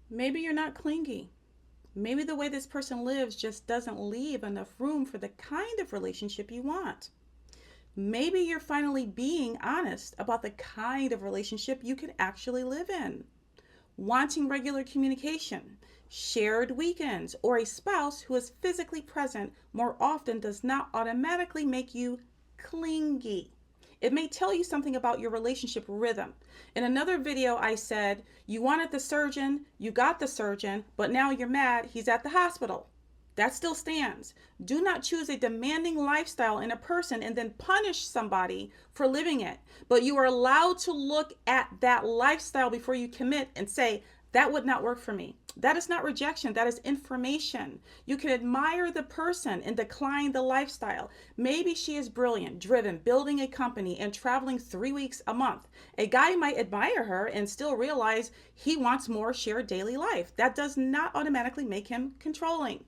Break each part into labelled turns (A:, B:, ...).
A: Maybe you're not clingy. Maybe the way this person lives just doesn't leave enough room for the kind of relationship you want. Maybe you're finally being honest about the kind of relationship you can actually live in. Wanting regular communication, shared weekends, or a spouse who is physically present more often does not automatically make you clingy. It may tell you something about your relationship rhythm. In another video, I said, you wanted the surgeon, you got the surgeon, but now you're mad he's at the hospital. That still stands. Do not choose a demanding lifestyle in a person and then punish somebody for living it. But you are allowed to look at that lifestyle before you commit and say, that would not work for me. That is not rejection, that is information. You can admire the person and decline the lifestyle. Maybe she is brilliant, driven, building a company, and traveling 3 weeks a month. A guy might admire her and still realize he wants more shared daily life. That does not automatically make him controlling.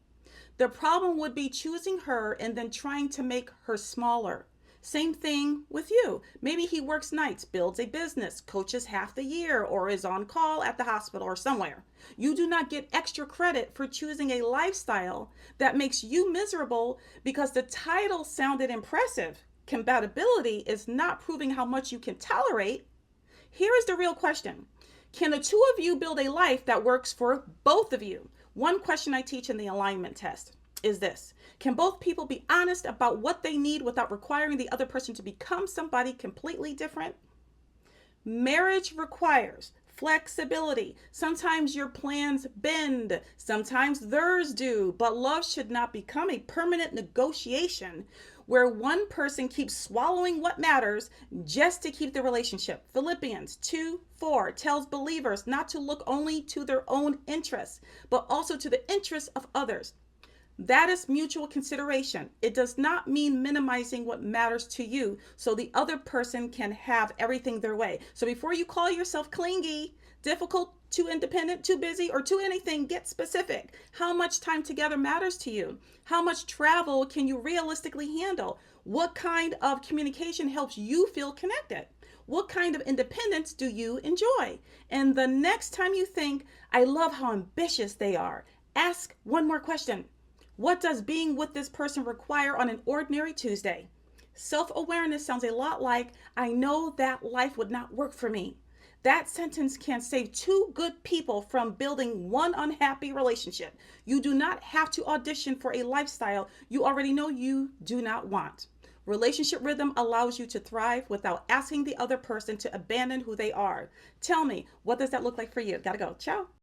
A: The problem would be choosing her and then trying to make her smaller. Same thing with you. Maybe he works nights, builds a business, coaches half the year, or is on call at the hospital or somewhere. You do not get extra credit for choosing a lifestyle that makes you miserable because the title sounded impressive. Compatibility is not proving how much you can tolerate. Here is the real question. Can the two of you build a life that works for both of you? One question I teach in the alignment test is this. Can both people be honest about what they need without requiring the other person to become somebody completely different? Marriage requires flexibility. Sometimes your plans bend, sometimes theirs do, but love should not become a permanent negotiation where one person keeps swallowing what matters just to keep the relationship. Philippians 2:4 tells believers not to look only to their own interests, but also to the interests of others. That is mutual consideration. It does not mean minimizing what matters to you so the other person can have everything their way. So before you call yourself clingy, difficult, too independent, too busy, or too anything, get specific. How much time together matters to you? How much travel can you realistically handle? What kind of communication helps you feel connected? What kind of independence do you enjoy? And the next time you think, I love how ambitious they are, ask one more question. What does being with this person require on an ordinary Tuesday? Self-awareness sounds a lot like, I know that life would not work for me. That sentence can save two good people from building one unhappy relationship. You do not have to audition for a lifestyle you already know you do not want. Relationship rhythm allows you to thrive without asking the other person to abandon who they are. Tell me, what does that look like for you? Gotta go. Ciao.